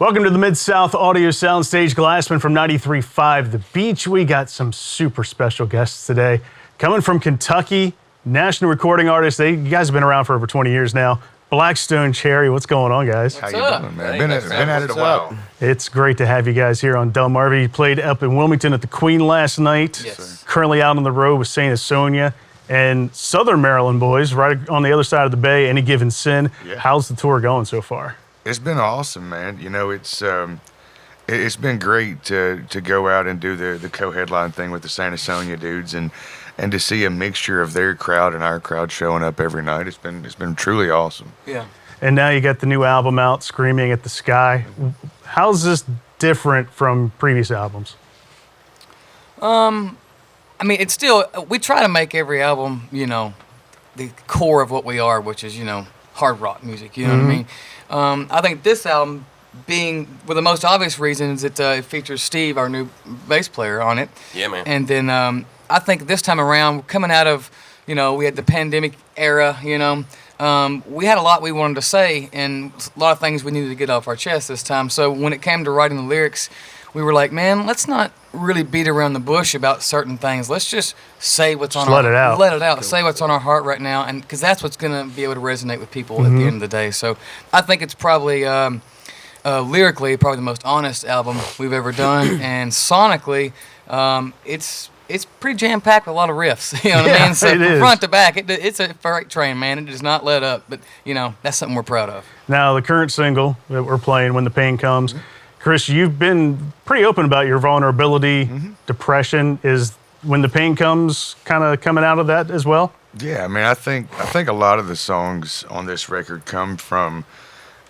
Welcome to the MidSouth Audio Soundstage. Glassman from 93.5 The Beach. We got some super special guests today. Coming from Kentucky, national recording artists. You guys have been around for over 20 years now. Blackstone Cherry, what's going on, guys? How you doing, man? Been at it a while. It's great to have you guys here on Delmarva. You played up in Wilmington at the Queen last night. Yes. Currently out on the road with St. Sonia and Southern Maryland boys, right on the other side of the bay, Any Given Sin. Yeah. How's the tour going so far? It's been awesome, man. You know, it's been great to go out and do the co-headline thing with the St. Sonia dudes and to see a mixture of their crowd and our crowd showing up every night. It's been truly awesome. Yeah. And now you got the new album out, Screaming at the Sky. How's this different from previous albums? I mean, it's still, we try to make every album, the core of what we are, which is, hard rock music, you know what I mean? I think this album being, well, the most obvious reason is that it features Steve, our new bass player, on it. Yeah, man. And then I think this time around, coming out of, we had the pandemic era, we had a lot we wanted to say and a lot of things we needed to get off our chest this time. So when it came to writing the lyrics, we were like, man, let's not really beat around the bush about certain things. Let's just say what's on let it out. Let it out. Say what's on our heart right now, and because that's what's going to be able to resonate with people at the end of the day. So I think it's probably lyrically probably the most honest album we've ever done, and sonically, it's pretty jam packed with a lot of riffs. You know what I mean? So it is. Front to back, it's a freight train, man. It does not let up, but that's something we're proud of. Now, the current single that we're playing, When the Pain Comes, Chris, you've been pretty open about your vulnerability, depression. Is When the Pain Comes kind of coming out of that as well? Yeah, I mean, I think a lot of the songs on this record come from,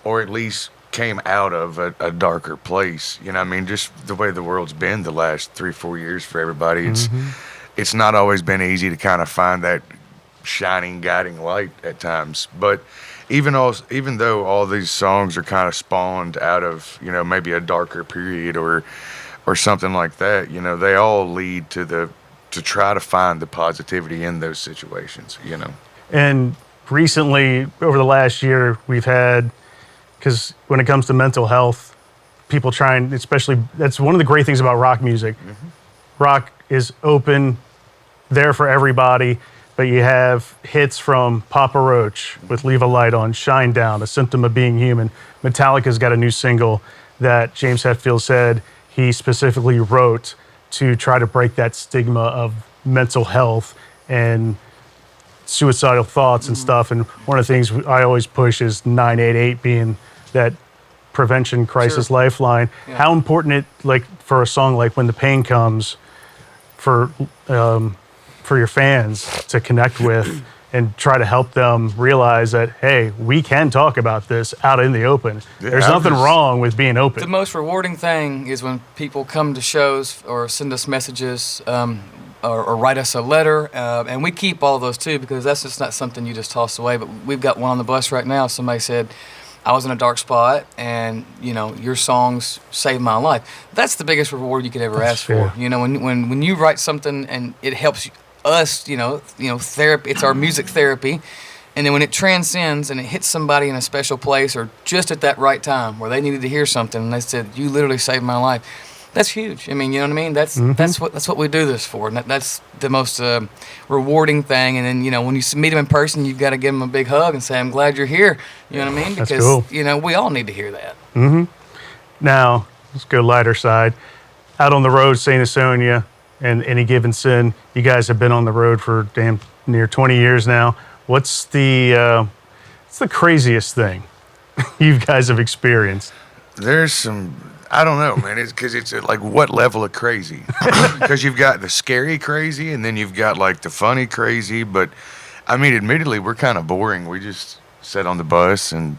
or at least came out of a darker place. You know, I mean, just the way the world's been the last 3-4 years for everybody. It's not always been easy to kind of find that shining, guiding light at times. But even though all these songs are kind of spawned out of, maybe a darker period or something like that, they all lead to try to find the positivity in those situations, And recently, over the last year, we've had, because when it comes to mental health, people trying, especially, that's one of the great things about rock music. Rock is open, there for everybody, but you have hits from Papa Roach with Leave a Light On, Shine Down, A Symptom of Being Human. Metallica's got a new single that James Hetfield said he specifically wrote to try to break that stigma of mental health and suicidal thoughts and stuff. And one of the things I always push is 988 being that prevention crisis lifeline. Yeah. How important for a song like When the Pain Comes for your fans to connect with and try to help them realize that, hey, we can talk about this out in the open. Yeah, There's nothing wrong with being open. The most rewarding thing is when people come to shows or send us messages or write us a letter, and we keep all those too, because that's just not something you just toss away. But we've got one on the bus right now. Somebody said, I was in a dark spot, and your songs saved my life. That's the biggest reward you could ever ask for. When you write something and it helps us, therapy. It's our music therapy, and then when it transcends and it hits somebody in a special place or just at that right time where they needed to hear something, and they said, "You literally saved my life." That's huge. I mean, you know what I mean? That's what we do this for, and that's the most rewarding thing. And then when you meet them in person, you've got to give them a big hug and say, "I'm glad you're here." You know what I mean? That's Because cool. We all need to hear that. Now, let's go lighter side. Out on the road, St. Sonia and Any Given Sin, you guys have been on the road for damn near 20 years now. What's the craziest thing you guys have experienced? There's some, I don't know, man. It's because it's like what level of crazy? Because you've got the scary crazy, and then you've got like the funny crazy. But I mean, admittedly, we're kind of boring. We just sit on the bus, and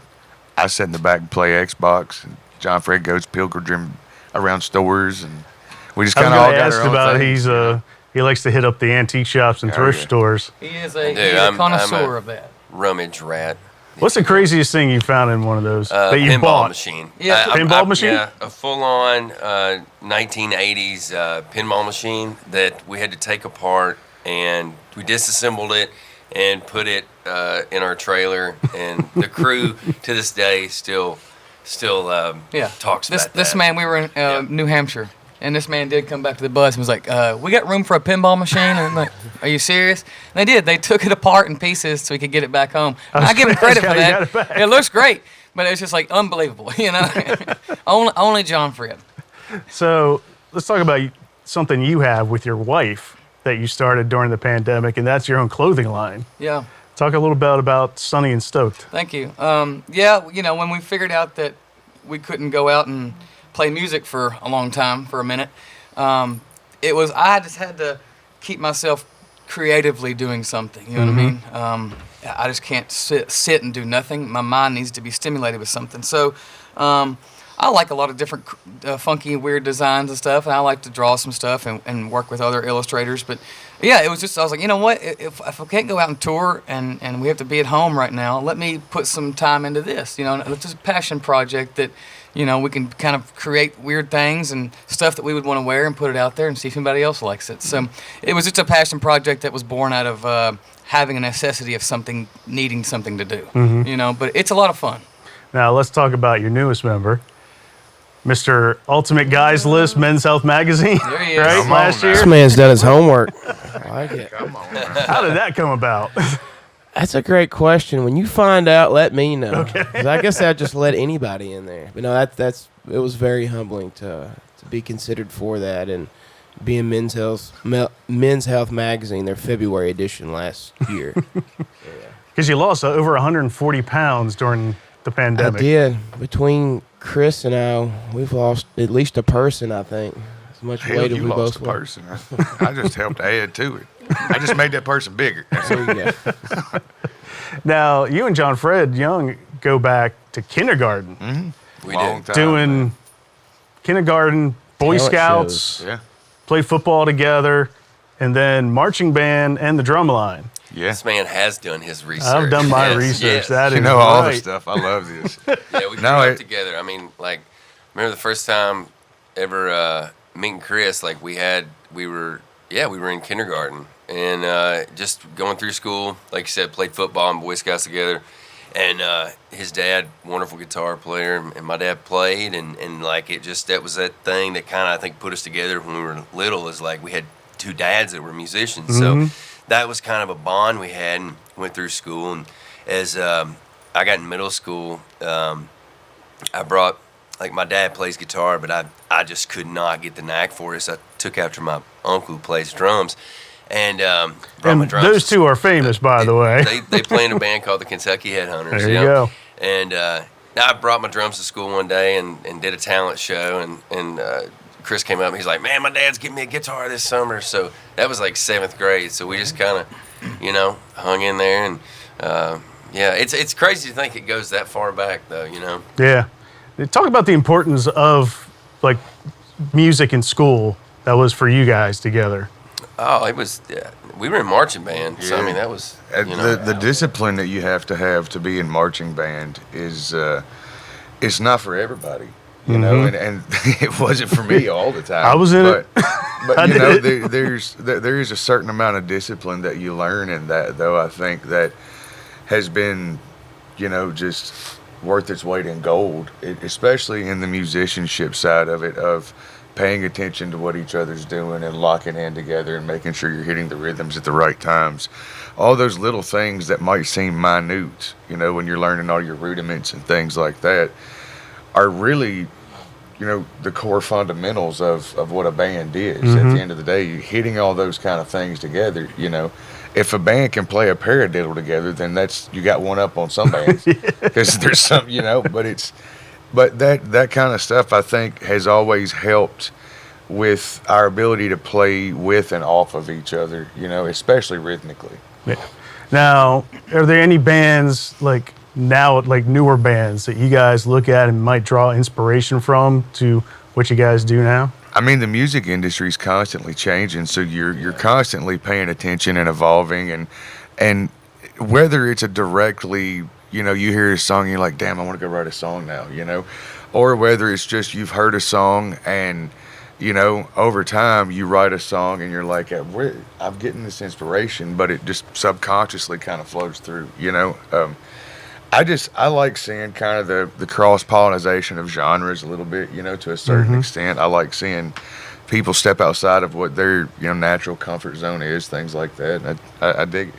I sit in the back and play Xbox. And John Fred goes pilgrim around stores, and we just kind of all got our own about thing. he likes to hit up the antique shops and thrift stores. He is a connoisseur of that. Rummage rat. What's the craziest thing you found in one of those that you Pinball bought? machine. Yeah, pinball machine? Yeah, a full-on 1980s pinball machine that we had to take apart, and we disassembled it and put it in our trailer. And the crew to this day still still talks this about this that. man, we were in New Hampshire, and this man did come back to the bus and was like, "We got room for a pinball machine?" And I'm like, "Are you serious?" And they did. They took it apart in pieces so we could get it back home. And I give him credit for Got it that. back. It looks great, but it's just like unbelievable, you know. only John Fred. So let's talk about something you have with your wife that you started during the pandemic, and that's your own clothing line. Yeah. Talk a little bit about Sunny and Stoked. Thank you. Yeah, you know, when we figured out that we couldn't go out and play music for a long time, for a minute, I just had to keep myself creatively doing something. You know what I mean? I just can't sit and do nothing. My mind needs to be stimulated with something. So I like a lot of different funky, weird designs and stuff, and I like to draw some stuff and work with other illustrators. But yeah, it was just, I was like, you know what? If I can't go out and tour and we have to be at home right now, let me put some time into this. You know, it's just a passion project that, you know, we can kind of create weird things and stuff that we would want to wear and put it out there and see if anybody else likes it. So it was just a passion project that was born out of having a necessity of something, needing something to do. You know, but it's a lot of fun. Now let's talk about your newest member, Mr. Ultimate Guys List, MidSouth magazine. There he is. Right, Come last on year. now. This man's done his homework. I like it. Come on. How did that come about? That's a great question. When you find out, let me know. Okay. I guess I'd just let anybody in there. But no, it was very humbling to be considered for that and be in Men's Health magazine, their February edition last year. Because you lost over 140 pounds during the pandemic. I did. Between Chris and I, we've lost at least a person, I think. As much Hell, weight as you we lost both a were. person. I just helped add to it. I just made that person bigger. There you go. Now, you and John Fred Young go back to kindergarten, We Long did. time. doing kindergarten, Boy Talent Scouts, shows. Yeah. play football together, and then marching band and the drum line. Yeah. This man has done his research. I've done my Yes, research. yes. That is You know all the right. stuff. I love this. Yeah, we grew No, up it- together. I mean, like, remember the first time ever meeting Chris? Like, we were in kindergarten and just going through school. Like you said, played football and Boy Scouts together. And his dad, wonderful guitar player, and my dad played, and like that was that thing that kind of I think put us together when we were little. Is like we had two dads that were musicians, so that was kind of a bond we had. And went through school, and as I got in middle school, I brought, like, my dad plays guitar, but I just could not get the knack for it. So I took after my uncle who plays drums, and brought my And drums. those two are famous, by the way. They play in a band called the Kentucky Headhunters. There you know? go. And I brought my drums to school one day and did a talent show, and Chris came up and he's like, "Man, my dad's getting me a guitar this summer." So that was like 7th grade. So we just kind of, hung in there, and yeah, it's crazy to think it goes that far back, though. Yeah. Talk about the importance of, like, music in school that was for you guys together. Oh, it was. We were in marching band, so I Yeah. mean that was. The discipline that you have to be in marching band is it's not for everybody, you know, and it wasn't for me all the time. I was in it. But I you know, did. there is a certain amount of discipline that you learn in that, though. I think that has been, just worth its weight in gold, especially in the musicianship side of it, of paying attention to what each other's doing and locking in together and making sure you're hitting the rhythms at the right times. All those little things that might seem minute, when you're learning all your rudiments and things like that, are really, the core fundamentals of what a band is. At the end of the day, you're hitting all those kind of things together, If a band can play a paradiddle together, then you got one up on some bands. Because there's some, but that kind of stuff, I think, has always helped with our ability to play with and off of each other, especially rhythmically. Yeah. Now, are there any bands, like newer bands that you guys look at and might draw inspiration from to what you guys do now? I mean, the music industry is constantly changing, so you're constantly paying attention and evolving, and whether it's a directly, you hear a song and you're like, damn, I want to go write a song now, or whether it's just you've heard a song and, over time you write a song and you're like, I'm getting this inspiration, but it just subconsciously kind of flows through, I like seeing kind of the cross pollination of genres a little bit, to a certain extent. I like seeing people step outside of what their natural comfort zone is, things like that. And I dig it.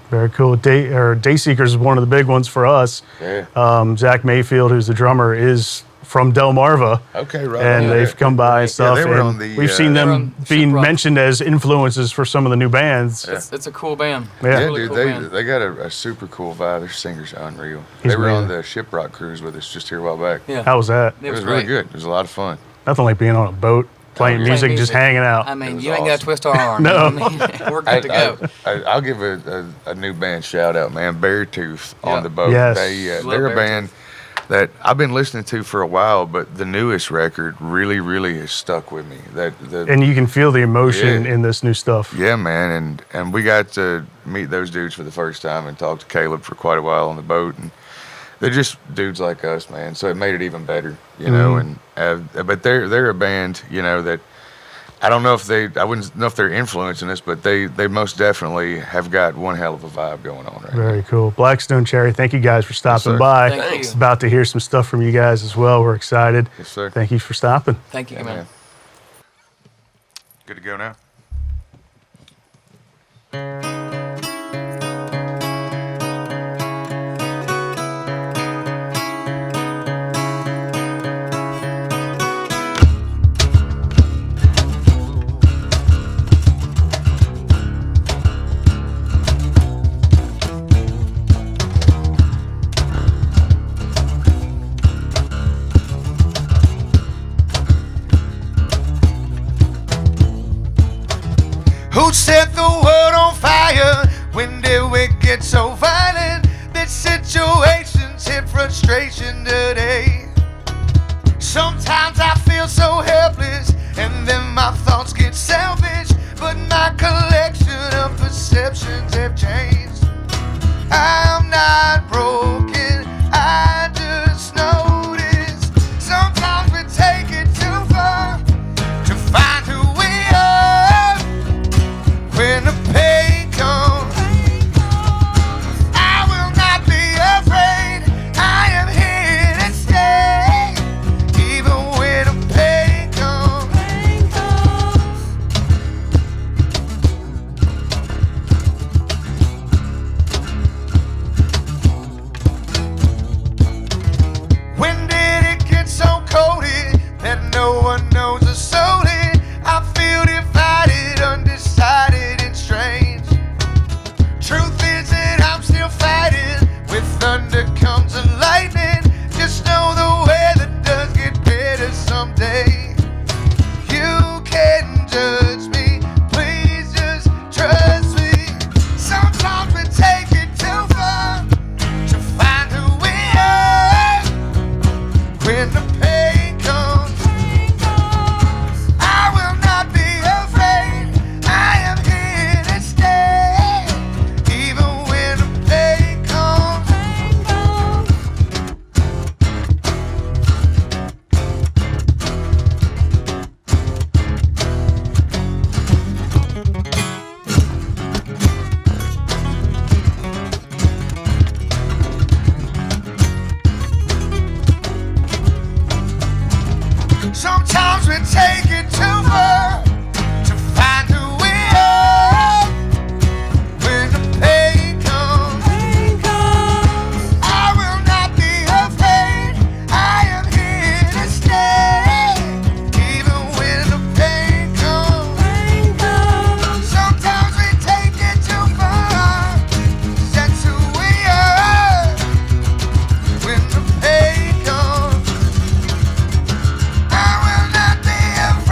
Very cool. Dayseekers is one of the big ones for us. Yeah. Zach Mayfield, who's the drummer, is from Delmarva. Okay, right. And they've come by and stuff. they were and on the, we've seen They were them on being Shiprock. mentioned as influences for some of the new bands. It's a cool band. Yeah. Yeah, Really dude, cool they band. they got a super cool vibe. Their singer's unreal. He's They were on amazing. the Shiprock cruise with us just here a while back. Yeah. How was that? It It was was really great. good. It was a lot of fun. Nothing like being on a boat, playing Playing music, just music. hanging out. I mean, was you ain't got to awesome. twist our arm. No. I mean, we're good to go. I'll give a new band shout out, man. Beartooth Yeah. on the boat. Yes. Love They're a Beartooth. band that I've been listening to for a while, but the newest record really, really has stuck with me. And you can feel the emotion Yeah. in this new stuff. Yeah, man, and we got to meet those dudes for the first time and talk to Caleb for quite a while on the boat, and they're just dudes like us, man. So it made it even better, know. And but they're a band, that I don't know if I wouldn't know if they're influencing us, but they most definitely have got one hell of a vibe going on right now. Very cool. Blackstone Cherry, thank you guys for stopping sir. by. Thank Thanks. you. About to hear some stuff from you guys as well. We're excited. Yes, sir. Thank you for stopping. Thank you, Yeah, man. man. Good to go now. Who set the world on fire? When did we get so violent that situations hit frustration today? Sometimes I feel so helpless, and then my thoughts get selfish, but my collection of perceptions have changed. I'm not broken, I just notice sometimes we take it too far to find who we are. When the pain comes, I will not be afraid. I am here to stay. Even when the pain comes. When did it get so cold-hearted that no one knows the soul in? I feel divided, undecided, and strange. Truth is that I'm still fighting. With thunder comes the lightning. Just know the weather does get better someday. You can judge me, please just trust me. Sometimes we take it too far to find who we are. When the pain comes, I will not be afraid. I am here to stay. Even when the pain comes. Sometimes we take it too far to find who we are. When the pain comes, I will not be afraid. I am here to stay. Even when the pain comes. Sometimes we take it too far. That's who we are. When the pain comes, I will not be afraid.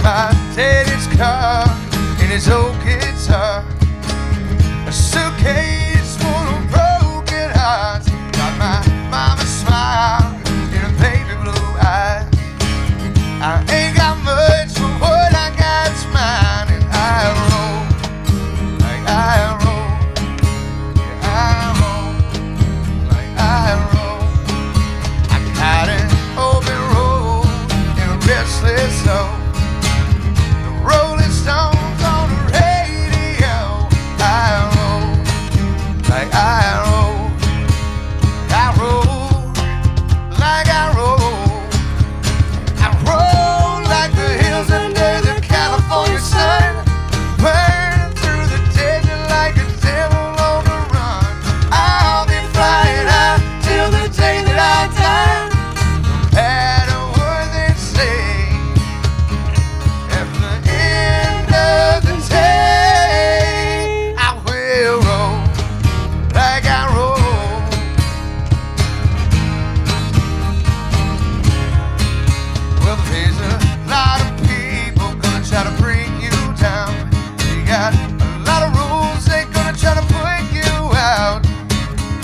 my daddy's car and his old guitar, a suitcase full of broken hearts. Got my mama's smile and her baby blue eyes. I ain't got much, but what I got's mine, and I roll like I roll, yeah, I roll like I roll. I got an open road and a restless soul. The Rolling Stones on the radio. I roll like I roll. I roll like I roll. I roll like the hills under the California sun. Burn through the desert like a devil on the run. I'll be flying high till the day that I die. No matter what they say, at the end of the day, I will roll like I roll. Well, there's a lot of people gonna try to bring you down. They got a lot of rules, they gonna try to put you out.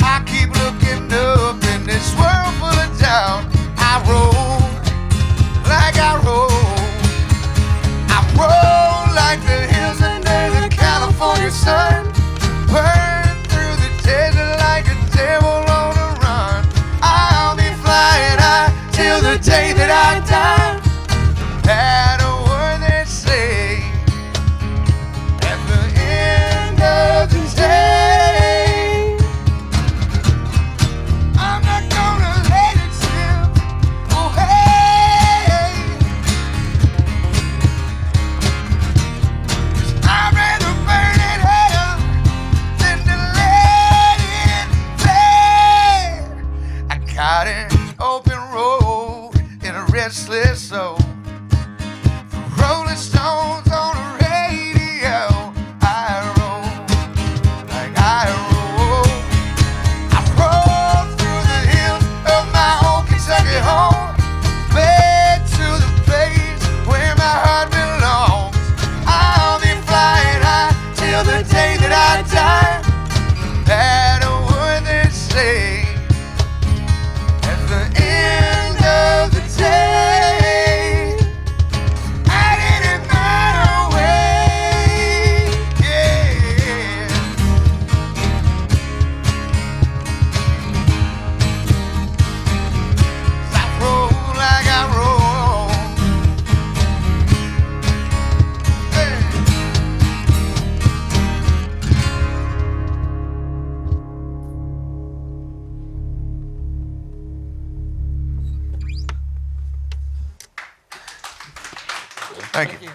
I keep looking up in this world full of doubt. I roll like I roll. I roll like the hills under the California sun. Burn through the desert like a devil on the run. I'll be flying high till the day that I die. No matter what they say, at the end of the day, I'm not gonna let it slip away. 'Cause I'd rather burn it up than to let it fade. I got an open road and a restless soul. The Rolling Stones on the radio. I roll like I roll. I roll through the hills of my old Kentucky home, back to the place where my heart belongs. I'll be flying high till the day that I die. No matter what they say, at the end of the day, I did it my way. Yeah. I roll like I roll. Hey. Thank you.